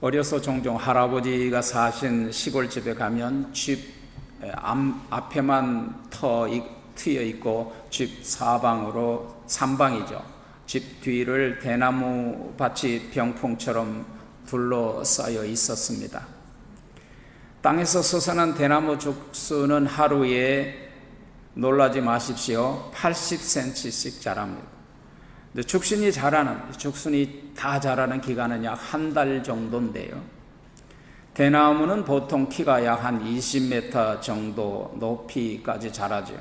어려서 종종 할아버지가 사신 시골집에 가면 집 앞에만 트여 있고 집 사방으로 삼방이죠. 집 뒤를 대나무 밭이 병풍처럼 둘러싸여 있었습니다. 땅에서 솟아난 대나무 죽수는 하루에, 놀라지 마십시오, 80cm씩 자랍니다. 죽순이 다 자라는 기간은 약 한 달 정도인데요. 대나무는 보통 키가 약 한 20m 정도 높이까지 자라죠.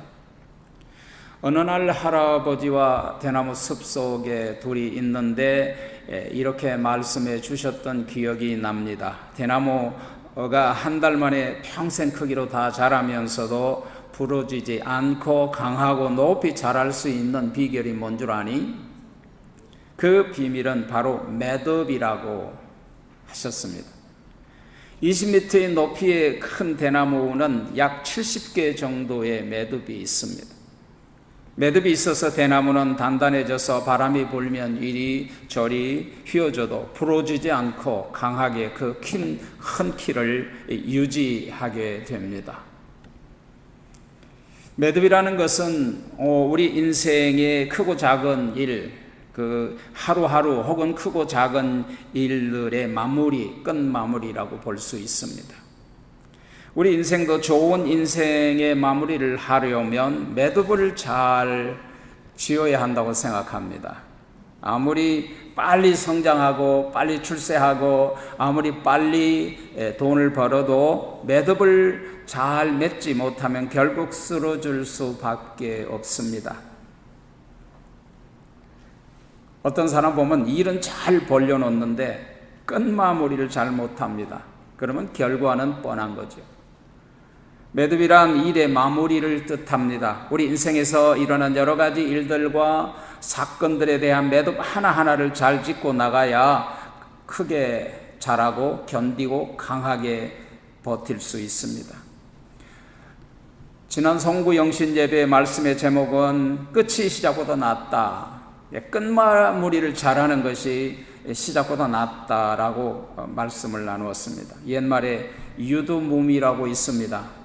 어느 날 할아버지와 대나무 숲속에 둘이 있는데 이렇게 말씀해 주셨던 기억이 납니다. 대나무가 한 달 만에 평생 크기로 다 자라면서도 부러지지 않고 강하고 높이 자랄 수 있는 비결이 뭔 줄 아니? 그 비밀은 바로 매듭이라고 하셨습니다. 20m의 높이의 큰 대나무는 약 70개 정도의 매듭이 있습니다. 매듭이 있어서 대나무는 단단해져서 바람이 불면 이리저리 휘어져도 부러지지 않고 강하게 그 큰 키를 유지하게 됩니다. 매듭이라는 것은 우리 인생의 크고 작은 일, 하루하루 혹은 크고 작은 일들의 마무리, 끝마무리라고 볼 수 있습니다. 우리 인생도 좋은 인생의 마무리를 하려면 매듭을 잘 지어야 한다고 생각합니다. 아무리 빨리 성장하고 빨리 출세하고 아무리 빨리 돈을 벌어도 매듭을 잘 맺지 못하면 결국 쓰러질 수밖에 없습니다. 어떤 사람 보면 일은 잘 벌려놓는데 끝마무리를 잘 못합니다. 그러면 결과는 뻔한 거죠. 매듭이란 일의 마무리를 뜻합니다. 우리 인생에서 일어난 여러 가지 일들과 사건들에 대한 매듭 하나하나를 잘 짓고 나가야 크게 자라고 견디고 강하게 버틸 수 있습니다. 지난 송구 영신 예배의 말씀의 제목은 끝이 시작보다 낫다. 끝마무리를 잘하는 것이 시작보다 낫다라고 말씀을 나누었습니다. 옛말에 유두무미라고 있습니다.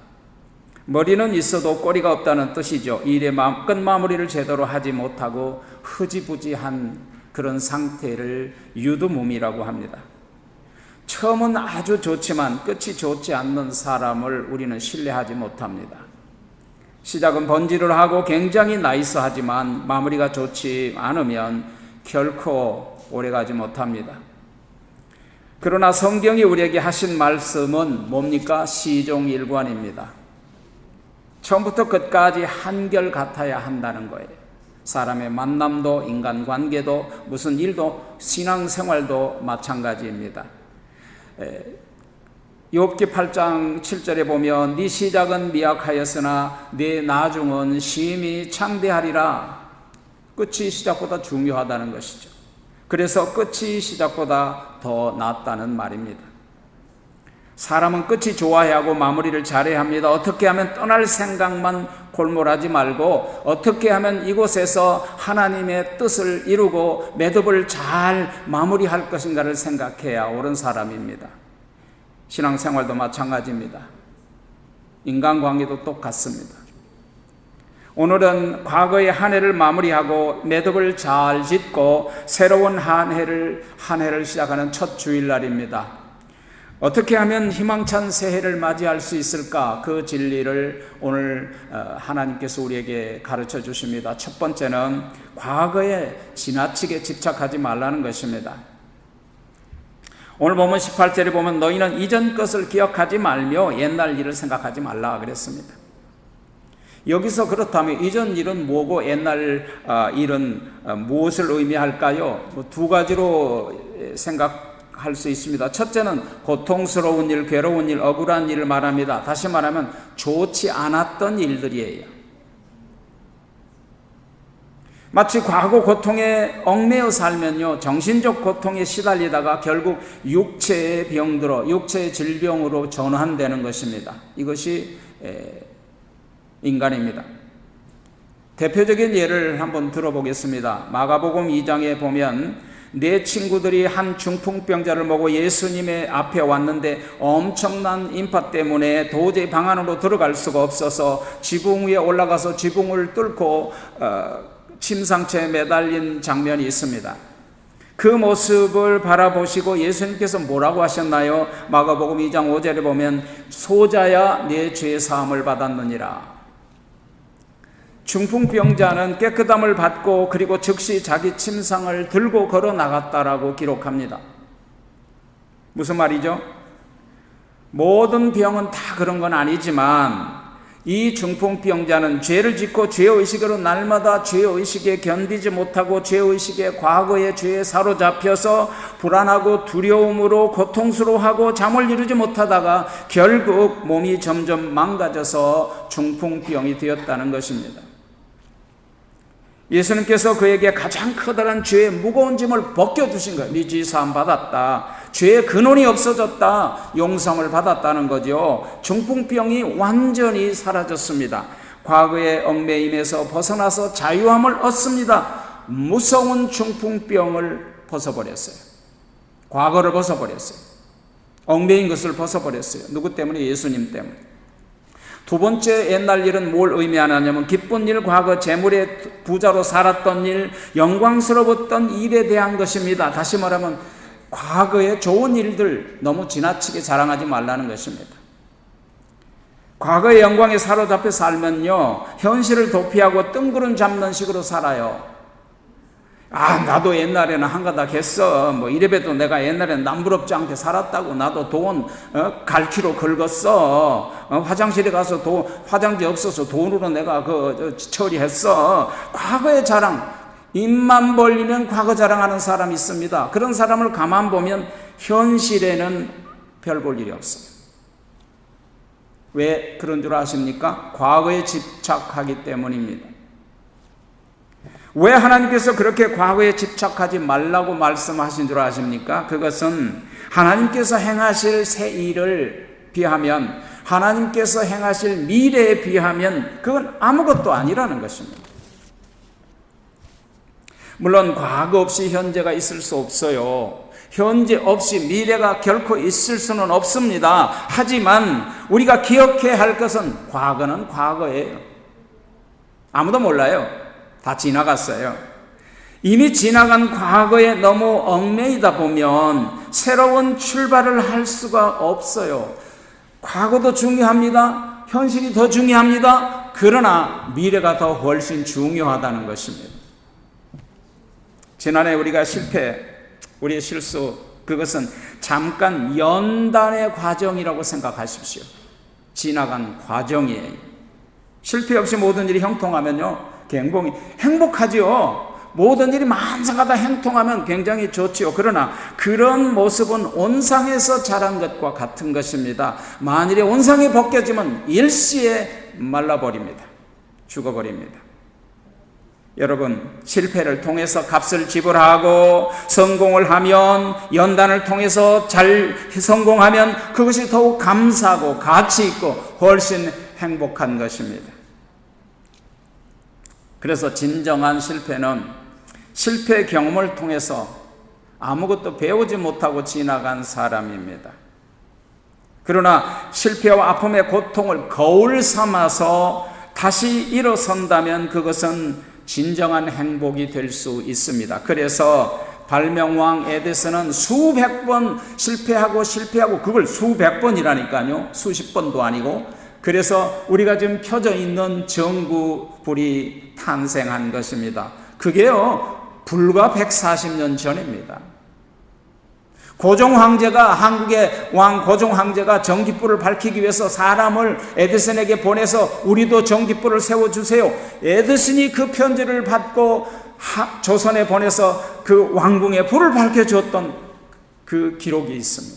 머리는 있어도 꼬리가 없다는 뜻이죠. 일의 끝마무리를 제대로 하지 못하고 흐지부지한 그런 상태를 유두무미라고 합니다. 처음은 아주 좋지만 끝이 좋지 않는 사람을 우리는 신뢰하지 못합니다. 시작은 번지를 하고 굉장히 나이스하지만 마무리가 좋지 않으면 결코 오래가지 못합니다. 그러나 성경이 우리에게 하신 말씀은 뭡니까? 시종일관입니다. 처음부터 끝까지 한결 같아야 한다는 거예요. 사람의 만남도 인간관계도 무슨 일도 신앙생활도 마찬가지입니다. 욥기 8장 7절에 보면 네 시작은 미약하였으나 네 나중은 심히 창대하리라. 끝이 시작보다 중요하다는 것이죠. 그래서 끝이 시작보다 더 낫다는 말입니다. 사람은 끝이 좋아야 하고 마무리를 잘해야 합니다. 어떻게 하면 떠날 생각만 골몰하지 말고 어떻게 하면 이곳에서 하나님의 뜻을 이루고 매듭을 잘 마무리할 것인가를 생각해야 옳은 사람입니다. 신앙생활도 마찬가지입니다. 인간관계도 똑같습니다. 오늘은 과거의 한 해를 마무리하고 매듭을 잘 짓고 새로운 한 해를 시작하는 첫 주일날입니다. 어떻게 하면 희망찬 새해를 맞이할 수 있을까? 그 진리를 오늘 하나님께서 우리에게 가르쳐 주십니다. 첫 번째는 과거에 지나치게 집착하지 말라는 것입니다. 오늘 보면 18절에 보면 너희는 이전 것을 기억하지 말며 옛날 일을 생각하지 말라 그랬습니다. 여기서 그렇다면 이전 일은 뭐고 옛날 일은 무엇을 의미할까요? 두 가지로 생각할 수 있습니다. 첫째는 고통스러운 일, 괴로운 일, 억울한 일을 말합니다. 다시 말하면 좋지 않았던 일들이에요. 마치 과거 고통에 얽매여 살면요, 정신적 고통에 시달리다가 결국 육체의 병들어 육체의 질병으로 전환되는 것입니다. 이것이 인간입니다. 대표적인 예를 한번 들어보겠습니다. 마가복음 2장에 보면 내 친구들이 한 중풍병자를 보고 예수님의 앞에 왔는데 엄청난 인파 때문에 도저히 방 안으로 들어갈 수가 없어서 지붕 위에 올라가서 지붕을 뚫고 침상초에 매달린 장면이 있습니다. 그 모습을 바라보시고 예수님께서 뭐라고 하셨나요? 마가복음 2장 5절에 보면 소자야 내 죄 사함을 받았느니라. 중풍병자는 깨끗함을 받고 그리고 즉시 자기 침상을 들고 걸어 나갔다라고 기록합니다. 무슨 말이죠? 모든 병은 다 그런 건 아니지만 이 중풍병자는 죄를 짓고 죄의식으로 날마다 죄의식에 견디지 못하고 죄의식에 과거의 죄에 사로잡혀서 불안하고 두려움으로 고통스러워하고 잠을 이루지 못하다가 결국 몸이 점점 망가져서 중풍병이 되었다는 것입니다. 예수님께서 그에게 가장 커다란 죄의 무거운 짐을 벗겨주신 거예요. 네 죄 사함 받았다. 죄의 근원이 없어졌다. 용서함을 받았다는 거죠. 중풍병이 완전히 사라졌습니다. 과거의 얽매임에서 벗어나서 자유함을 얻습니다. 무서운 중풍병을 벗어버렸어요. 과거를 벗어버렸어요. 얽매인 것을 벗어버렸어요. 누구 때문에? 예수님 때문에. 두 번째 옛날 일은 뭘 의미하냐면 기쁜 일, 과거 재물의 부자로 살았던 일, 영광스러웠던 일에 대한 것입니다. 다시 말하면 과거의 좋은 일들 너무 지나치게 자랑하지 말라는 것입니다. 과거의 영광에 사로잡혀 살면요, 현실을 도피하고 뜬구름 잡는 식으로 살아요. 나도 옛날에는 한가닥 했어. 이래봬도 내가 옛날에는 남부럽지 않게 살았다고. 나도 돈 갈키로 긁었어. 화장실에 가서 화장지 없어서 돈으로 내가 처리했어. 과거의 자랑, 입만 벌리면 과거 자랑하는 사람이 있습니다. 그런 사람을 가만 보면 현실에는 별 볼 일이 없어요. 왜 그런 줄 아십니까? 과거에 집착하기 때문입니다. 왜 하나님께서 그렇게 과거에 집착하지 말라고 말씀하신 줄 아십니까? 그것은 하나님께서 행하실 새 일을 비하면, 하나님께서 행하실 미래에 비하면 그건 아무것도 아니라는 것입니다. 물론 과거 없이 현재가 있을 수 없어요. 현재 없이 미래가 결코 있을 수는 없습니다. 하지만 우리가 기억해야 할 것은 과거는 과거예요. 아무도 몰라요. 다 지나갔어요. 이미 지나간 과거에 너무 얽매이다 보면 새로운 출발을 할 수가 없어요. 과거도 중요합니다. 현실이 더 중요합니다. 그러나 미래가 더 훨씬 중요하다는 것입니다. 지난해 우리가 우리의 실수, 그것은 잠깐 연단의 과정이라고 생각하십시오. 지나간 과정이에요. 실패 없이 모든 일이 형통하면요, 행복하지요. 모든 일이 만삭하다 행통하면 굉장히 좋지요. 그러나 그런 모습은 온상에서 자란 것과 같은 것입니다. 만일에 온상이 벗겨지면 일시에 말라버립니다. 죽어버립니다. 여러분, 실패를 통해서 값을 지불하고 성공을 하면, 연단을 통해서 잘 성공하면 그것이 더욱 감사하고 가치 있고 훨씬 행복한 것입니다. 그래서 진정한 실패는 실패 경험을 통해서 아무것도 배우지 못하고 지나간 사람입니다. 그러나 실패와 아픔의 고통을 거울 삼아서 다시 일어선다면 그것은 진정한 행복이 될 수 있습니다. 그래서 발명왕 에디슨은 수백 번 실패하고 그걸 수백 번이라니까요. 수십 번도 아니고. 그래서 우리가 지금 켜져 있는 전구불이 탄생한 것입니다. 그게요, 불과 140년 전입니다. 한국의 왕 고종 황제가 전기불을 밝히기 위해서 사람을 에디슨에게 보내서 우리도 전기불을 세워주세요. 에디슨이 그 편지를 받고 조선에 보내서 그 왕궁에 불을 밝혀주었던 그 기록이 있습니다.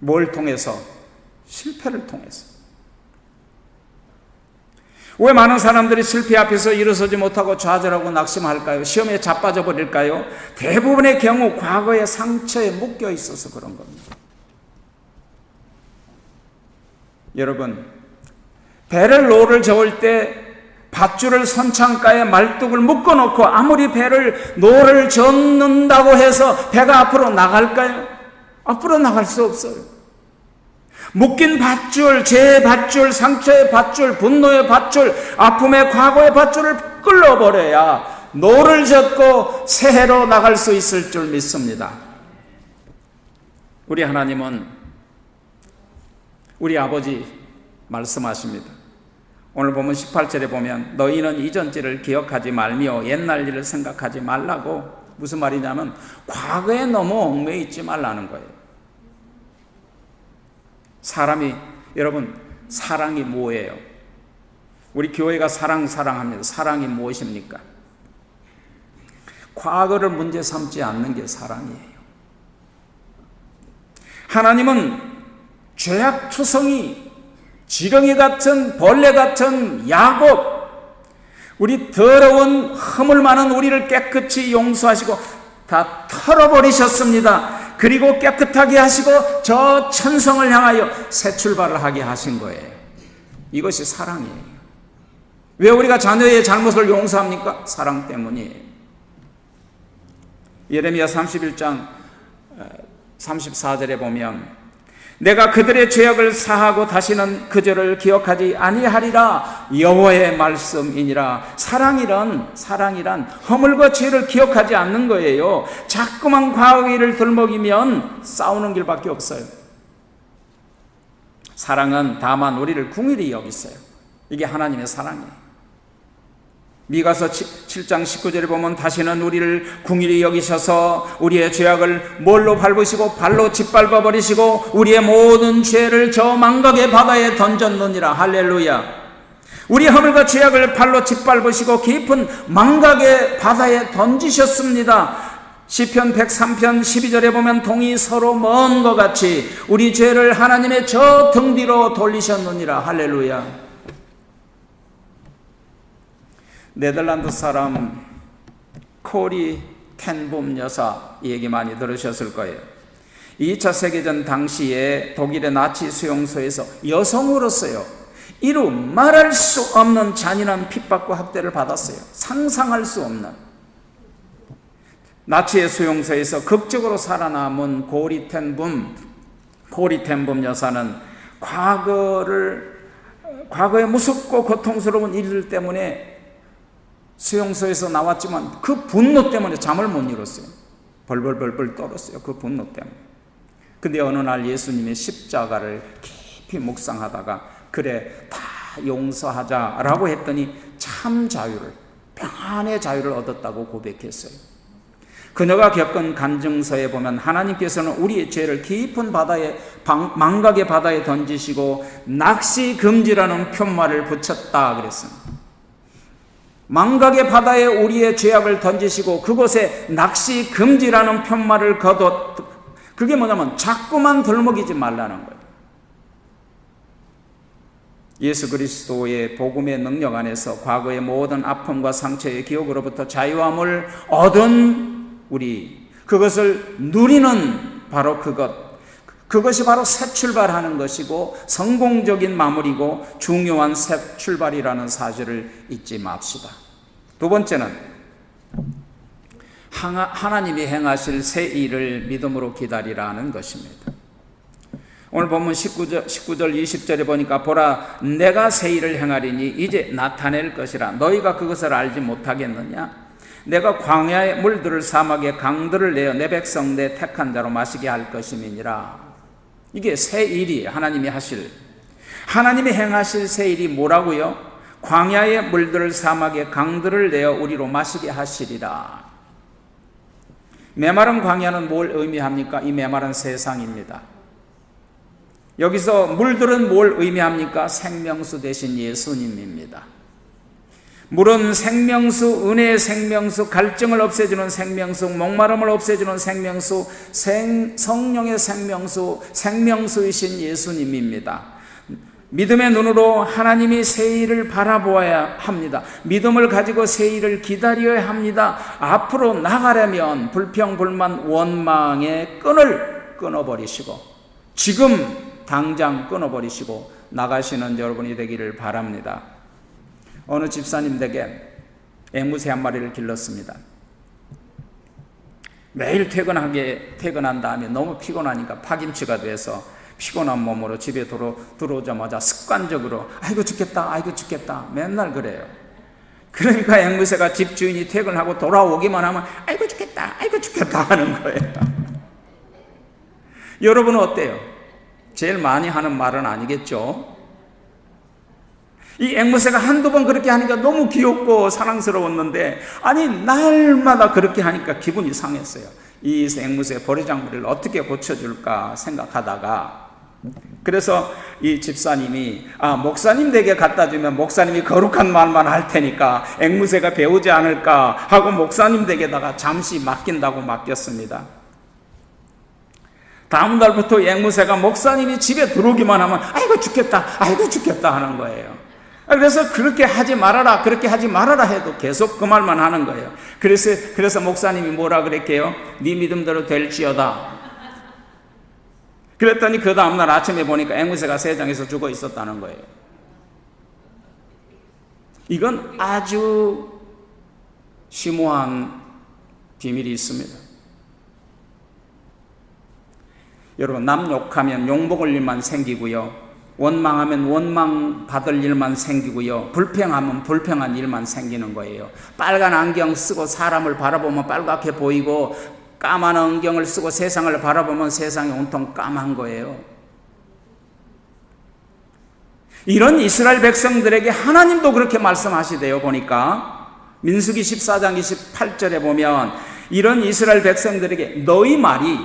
뭘 통해서? 실패를 통해서. 왜 많은 사람들이 실패 앞에서 일어서지 못하고 좌절하고 낙심할까요? 시험에 자빠져 버릴까요? 대부분의 경우 과거의 상처에 묶여 있어서 그런 겁니다. 여러분, 배를 노를 저을 때 밧줄을 선창가에 말뚝을 묶어놓고 아무리 노를 젓는다고 해서 배가 앞으로 나갈까요? 앞으로 나갈 수 없어요. 묶인 밧줄, 죄의 밧줄, 상처의 밧줄, 분노의 밧줄, 아픔의 과거의 밧줄을 끌어버려야 노를 젓고 새해로 나갈 수 있을 줄 믿습니다. 우리 하나님은 우리 아버지 말씀하십니다. 오늘 보면 18절에 보면 너희는 이전 일을 기억하지 말며 옛날 일을 생각하지 말라고. 무슨 말이냐면 과거에 너무 얽매여 있지 말라는 거예요. 여러분 사랑이 뭐예요? 우리 교회가 사랑합니다. 사랑이 무엇입니까? 과거를 문제 삼지 않는 게 사랑이에요. 하나님은 죄악투성이, 지렁이 같은, 벌레 같은 야곱, 우리 더러운 허물 많은 우리를 깨끗이 용서하시고 다 털어버리셨습니다. 그리고 깨끗하게 하시고 저 천성을 향하여 새 출발을 하게 하신 거예요. 이것이 사랑이에요. 왜 우리가 자녀의 잘못을 용서합니까? 사랑 때문이에요. 예레미야 31장 34절에 보면 내가 그들의 죄악을 사하고 다시는 그 죄를 기억하지 아니하리라 여호와의 말씀이니라. 사랑이란 허물과 죄를 기억하지 않는 거예요. 자꾸만 과거의 일을 들먹이면 싸우는 길밖에 없어요. 사랑은 다만 우리를 궁일이 여기세요. 이게 하나님의 사랑이에요. 미가서 7장 19절에 보면 다시는 우리를 궁일이 여기셔서 우리의 죄악을 뭘로 밟으시고 발로 짓밟아 버리시고 우리의 모든 죄를 저 망각의 바다에 던졌느니라. 할렐루야. 우리 허물과 죄악을 발로 짓밟으시고 깊은 망각의 바다에 던지셨습니다. 시편 103편 12절에 보면 동이 서로 먼 것 같이 우리 죄를 하나님의 저 등 뒤로 돌리셨느니라. 할렐루야. 네덜란드 사람 코리 텐붐 여사 얘기 많이 들으셨을 거예요. 2차 세계전 당시에 독일의 나치 수용소에서 여성으로서요 이루 말할 수 없는 잔인한 핍박과 학대를 받았어요. 상상할 수 없는. 나치의 수용소에서 극적으로 살아남은 코리 텐붐 여사는 과거의 무섭고 고통스러운 일들 때문에 수용소에서 나왔지만 그 분노 때문에 잠을 못 이뤘어요. 벌벌 떨었어요. 그 분노 때문에. 근데 어느 날 예수님의 십자가를 깊이 묵상하다가 그래 다 용서하자라고 했더니 참 자유를, 평안의 자유를 얻었다고 고백했어요. 그녀가 겪은 간증서에 보면 하나님께서는 우리의 죄를 깊은 바다에, 망각의 바다에 던지시고 낚시 금지라는 편말을 붙였다 그랬습니다. 망각의 바다에 우리의 죄악을 던지시고 그곳에 낚시 금지라는 편말을 거뒀. 그게 뭐냐면 자꾸만 들먹이지 말라는 거예요. 예수 그리스도의 복음의 능력 안에서 과거의 모든 아픔과 상처의 기억으로부터 자유함을 얻은 우리, 그것을 누리는 바로 그것이 바로 새 출발하는 것이고 성공적인 마무리고 중요한 새 출발이라는 사실을 잊지 맙시다. 두 번째는 하나님이 행하실 새 일을 믿음으로 기다리라는 것입니다. 오늘 본문 19절 20절에 보니까 보라 내가 새 일을 행하리니 이제 나타낼 것이라 너희가 그것을 알지 못하겠느냐. 내가 광야의 물들을 사막의 강들을 내어 내 백성 내 택한 자로 마시게 할 것임이니라. 이게 새 일이에요. 하나님이 행하실 새 일이 뭐라고요? 광야의 물들을 사막의 강들을 내어 우리로 마시게 하시리라. 메마른 광야는 뭘 의미합니까? 이 메마른 세상입니다. 여기서 물들은 뭘 의미합니까? 생명수 대신 예수님입니다. 물은 생명수, 은혜의 생명수, 갈증을 없애주는 생명수, 목마름을 없애주는 생명수, 성령의 생명수, 생명수이신 예수님입니다. 믿음의 눈으로 하나님이 새 일을 바라보아야 합니다. 믿음을 가지고 새 일을 기다려야 합니다. 앞으로 나가려면 불평, 불만, 원망의 끈을 끊어버리시고 지금 당장 끊어버리시고 나가시는 여러분이 되기를 바랍니다. 어느 집사님 댁에 앵무새 한 마리를 길렀습니다. 매일 퇴근한 다음에 너무 피곤하니까 파김치가 돼서 피곤한 몸으로 집에 들어오자마자 습관적으로 아이고 죽겠다 맨날 그래요. 그러니까 앵무새가 집주인이 퇴근하고 돌아오기만 하면 아이고 죽겠다 하는 거예요. 여러분은 어때요? 제일 많이 하는 말은 아니겠죠? 이 앵무새가 한두 번 그렇게 하니까 너무 귀엽고 사랑스러웠는데, 아니 날마다 그렇게 하니까 기분이 상했어요. 이 앵무새 버리장머리를 어떻게 고쳐줄까 생각하다가, 그래서 이 집사님이 목사님 댁에 갖다 주면 목사님이 거룩한 말만 할 테니까 앵무새가 배우지 않을까 하고 목사님 댁에다가 잠시 맡긴다고 맡겼습니다. 다음 날부터 앵무새가 목사님이 집에 들어오기만 하면 아이고 죽겠다 하는 거예요. 그래서 그렇게 하지 말아라 해도 계속 그 말만 하는 거예요. 그래서 목사님이 뭐라 그랬게요? 네 믿음대로 될지어다. 그랬더니 그 다음날 아침에 보니까 앵무새가 세상에서 죽어 있었다는 거예요. 이건 아주 심오한 비밀이 있습니다. 여러분, 남 욕하면 욕먹을 일만 생기고요, 원망하면 원망 받을 일만 생기고요, 불평하면 불평한 일만 생기는 거예요. 빨간 안경 쓰고 사람을 바라보면 빨갛게 보이고, 까만 안경을 쓰고 세상을 바라보면 세상이 온통 까만 거예요. 이런 이스라엘 백성들에게 하나님도 그렇게 말씀하시대요. 보니까 민수기 14장 28절에 보면 이런 이스라엘 백성들에게 너희 말이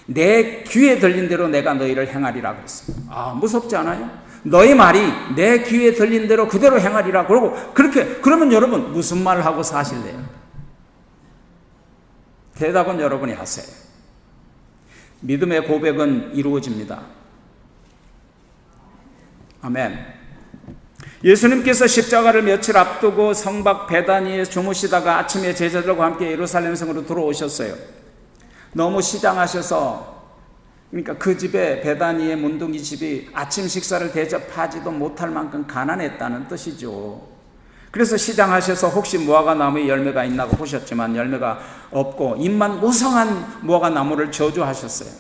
내 귀에 들린 대로 내가 너희를 행하리라 그랬어요. 무섭지 않아요? 너희 말이 내 귀에 들린 대로 그대로 행하리라. 그러면 여러분 무슨 말을 하고 사실래요? 대답은 여러분이 하세요. 믿음의 고백은 이루어집니다. 아멘. 예수님께서 십자가를 며칠 앞두고 성박 베다니에 주무시다가 아침에 제자들과 함께 예루살렘 성으로 들어오셨어요. 너무 시장하셔서, 그러니까 그 집에, 베다니의 문둥이 집이 아침 식사를 대접하지도 못할 만큼 가난했다는 뜻이죠. 그래서 시장하셔서 혹시 무화과 나무에 열매가 있나고 보셨지만 열매가 없고 잎만 무성한 무화과 나무를 저주하셨어요.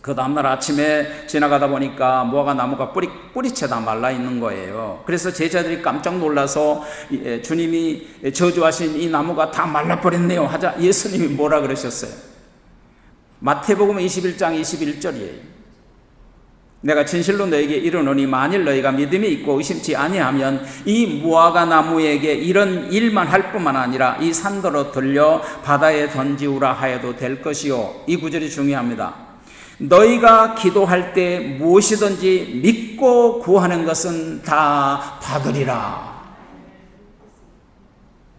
그 다음날 아침에 지나가다 보니까 무화과 나무가 뿌리채 다 말라 있는 거예요. 그래서 제자들이 깜짝 놀라서 주님이 저주하신 이 나무가 다 말라버렸네요 하자 예수님이 뭐라 그러셨어요? 마태복음 21장 21절이에요. 내가 진실로 너에게 이르노니 만일 너희가 믿음이 있고 의심치 아니하면 이 무화과 나무에게 이런 일만 할 뿐만 아니라 이 산더러 들려 바다에 던지우라 하여도 될 것이요. 이 구절이 중요합니다. 너희가 기도할 때 무엇이든지 믿고 구하는 것은 다 받으리라.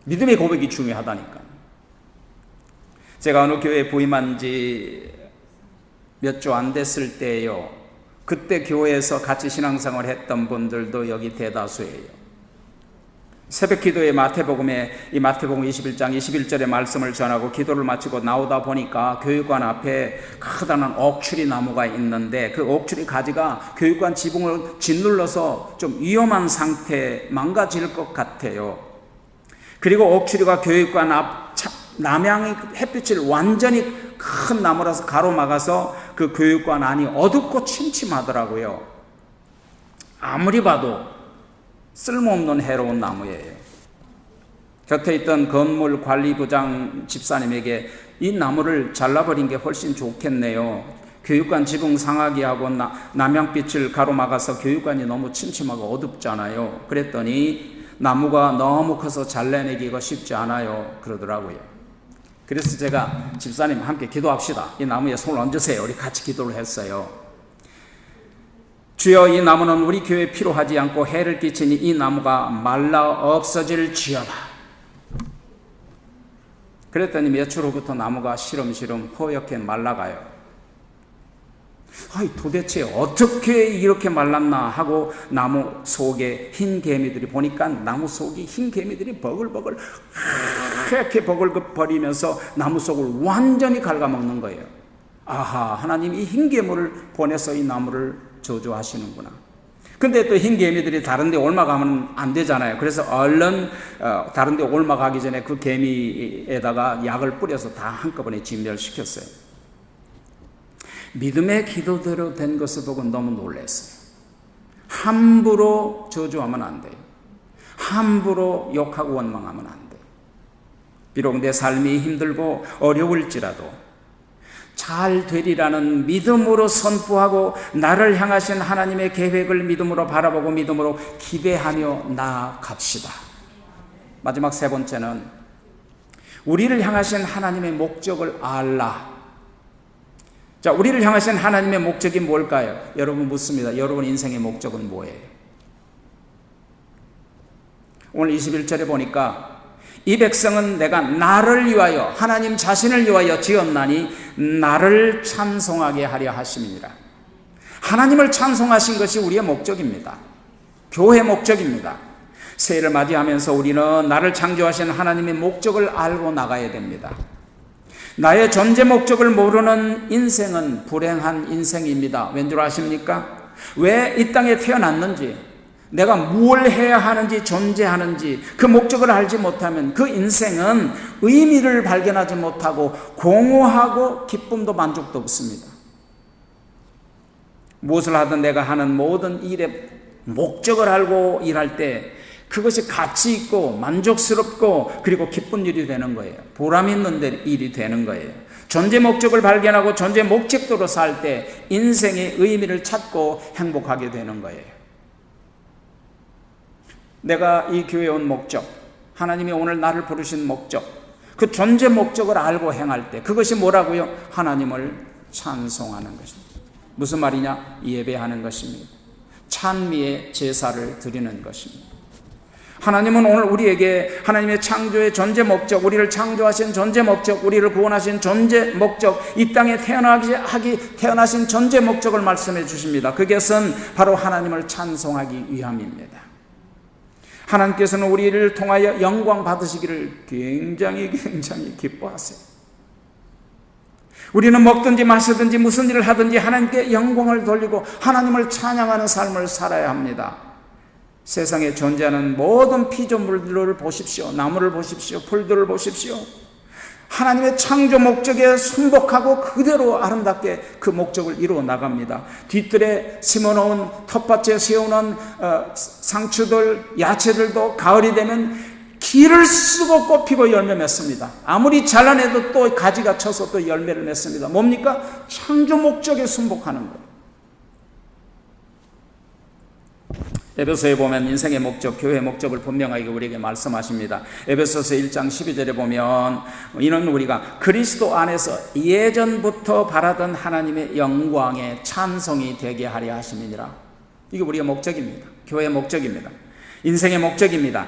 믿음의 고백이 중요하다니까. 제가 어느 교회에 부임한 지 몇 주 안 됐을 때예요. 그때 교회에서 같이 신앙생활을 했던 분들도 여기 대다수예요. 새벽 기도에 이 마태복음 21장 21절의 말씀을 전하고 기도를 마치고 나오다 보니까 교육관 앞에 커다란 옥추리 나무가 있는데 그 옥추리 가지가 교육관 지붕을 짓눌러서 좀 위험한 상태, 망가질 것 같아요. 그리고 옥추리가 교육관 앞 남향의 햇빛을 완전히 큰 나무라서 가로막아서 그 교육관 안이 어둡고 침침하더라고요. 아무리 봐도 쓸모없는 해로운 나무예요. 곁에 있던 건물 관리부장 집사님에게 이 나무를 잘라버린 게 훨씬 좋겠네요. 교육관 지붕 상하게 하고 남향빛을 가로막아서 교육관이 너무 침침하고 어둡잖아요. 그랬더니 나무가 너무 커서 잘라내기가 쉽지 않아요 그러더라고요. 그래서 제가 집사님 함께 기도합시다. 이 나무에 손을 얹으세요. 우리 같이 기도를 했어요. 주여, 이 나무는 우리 교회에 필요하지 않고 해를 끼치니 이 나무가 말라 없어질지어다. 그랬더니 며칠 후부터 나무가 시름시름 허옇게 말라가요. 도대체 어떻게 이렇게 말랐나 하고 나무 속에 흰 개미들이 보니까 나무 속에 흰 개미들이 버글버글 하얗게 버글버리면서 나무 속을 완전히 갉아먹는 거예요. 하나님이 흰 개미를 보내서 이 나무를 저주하시는구나. 근데 또 흰 개미들이 다른 데 올라가면 안 되잖아요. 그래서 얼른 다른 데 올라가기 전에 그 개미에다가 약을 뿌려서 다 한꺼번에 진멸시켰어요. 믿음의 기도대로 된 것을 보고 너무 놀랐어요. 함부로 저주하면 안 돼요. 함부로 욕하고 원망하면 안 돼요. 비록 내 삶이 힘들고 어려울지라도 잘 되리라는 믿음으로 선포하고 나를 향하신 하나님의 계획을 믿음으로 바라보고 믿음으로 기대하며 나아갑시다. 마지막 세 번째는 우리를 향하신 하나님의 목적을 알라. 자, 우리를 향하신 하나님의 목적이 뭘까요? 여러분 묻습니다. 여러분 인생의 목적은 뭐예요? 오늘 21절에 보니까 이 백성은 내가 나를 위하여 하나님 자신을 위하여 지었나니 나를 찬송하게 하려 하심이니라. 하나님을 찬송하신 것이 우리의 목적입니다. 교회 목적입니다. 새해를 맞이하면서 우리는 나를 창조하신 하나님의 목적을 알고 나가야 됩니다. 나의 존재 목적을 모르는 인생은 불행한 인생입니다. 왠 줄 아십니까? 왜 이 땅에 태어났는지, 내가 뭘 해야 하는지, 존재하는지 그 목적을 알지 못하면 그 인생은 의미를 발견하지 못하고 공허하고 기쁨도 만족도 없습니다. 무엇을 하든 내가 하는 모든 일의 목적을 알고 일할 때 그것이 가치 있고 만족스럽고 그리고 기쁜 일이 되는 거예요. 보람 있는 일이 되는 거예요. 존재 목적을 발견하고 존재 목적대로 살 때 인생의 의미를 찾고 행복하게 되는 거예요. 내가 이 교회에 온 목적, 하나님이 오늘 나를 부르신 목적, 그 존재 목적을 알고 행할 때 그것이 뭐라고요? 하나님을 찬송하는 것입니다. 무슨 말이냐? 예배하는 것입니다. 찬미의 제사를 드리는 것입니다. 하나님은 오늘 우리에게 하나님의 창조의 존재 목적, 우리를 창조하신 존재 목적, 우리를 구원하신 존재 목적, 이 땅에 태어나신 존재 목적을 말씀해 주십니다. 그것은 바로 하나님을 찬송하기 위함입니다. 하나님께서는 우리를 통하여 영광 받으시기를 굉장히 기뻐하세요. 우리는 먹든지 마시든지 무슨 일을 하든지 하나님께 영광을 돌리고 하나님을 찬양하는 삶을 살아야 합니다. 세상에 존재하는 모든 피조물들을 보십시오. 나무를 보십시오. 풀들을 보십시오. 하나님의 창조 목적에 순복하고 그대로 아름답게 그 목적을 이루어 나갑니다. 뒤뜰에 심어놓은 텃밭에 세우는 상추들, 야채들도 가을이 되면 기를 쓰고 꽃피고 열매 맺습니다. 아무리 잘라내도 또 가지가 쳐서 또 열매를 맺습니다. 뭡니까? 창조 목적에 순복하는 거예요. 에베소에 보면 인생의 목적, 교회의 목적을 분명하게 우리에게 말씀하십니다. 에베소서 1장 12절에 보면 이는 우리가 그리스도 안에서 예전부터 바라던 하나님의 영광의 찬송이 되게 하려 하심이니라. 이게 우리의 목적입니다. 교회의 목적입니다. 인생의 목적입니다.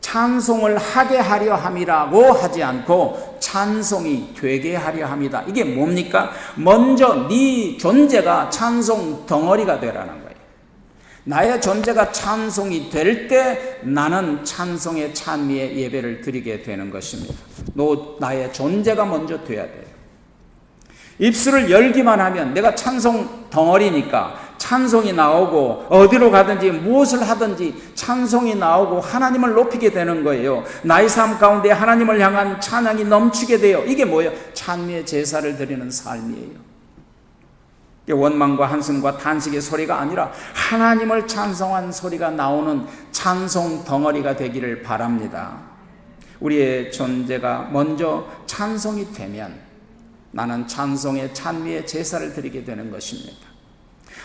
찬송을 하게 하려 함이라고 하지 않고 찬송이 되게 하려 합니다. 이게 뭡니까? 먼저 네 존재가 찬송 덩어리가 되라는 거예요. 나의 존재가 찬송이 될 때 나는 찬송의 찬미의 예배를 드리게 되는 것입니다. 나의 존재가 먼저 돼야 돼요. 입술을 열기만 하면 내가 찬송 덩어리니까 찬송이 나오고 어디로 가든지 무엇을 하든지 찬송이 나오고 하나님을 높이게 되는 거예요. 나의 삶 가운데 하나님을 향한 찬양이 넘치게 돼요. 이게 뭐예요? 찬미의 제사를 드리는 삶이에요. 원망과 한숨과 탄식의 소리가 아니라 하나님을 찬송한 소리가 나오는 찬송 덩어리가 되기를 바랍니다. 우리의 존재가 먼저 찬송이 되면 나는 찬송의 찬미의 제사를 드리게 되는 것입니다.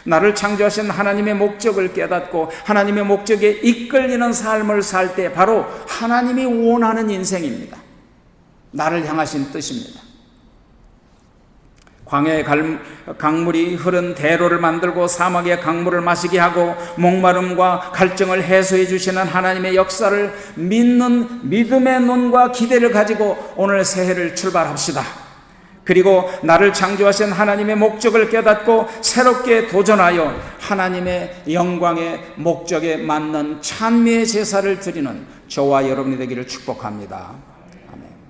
나를 창조하신 하나님의 목적을 깨닫고 하나님의 목적에 이끌리는 삶을 살 때 바로 하나님이 원하는 인생입니다. 나를 향하신 뜻입니다. 광야의 강물이 흐른 대로를 만들고 사막의 강물을 마시게 하고 목마름과 갈증을 해소해 주시는 하나님의 역사를 믿는 믿음의 눈과 기대를 가지고 오늘 새해를 출발합시다. 그리고 나를 창조하신 하나님의 목적을 깨닫고 새롭게 도전하여 하나님의 영광의 목적에 맞는 찬미의 제사를 드리는 저와 여러분이 되기를 축복합니다.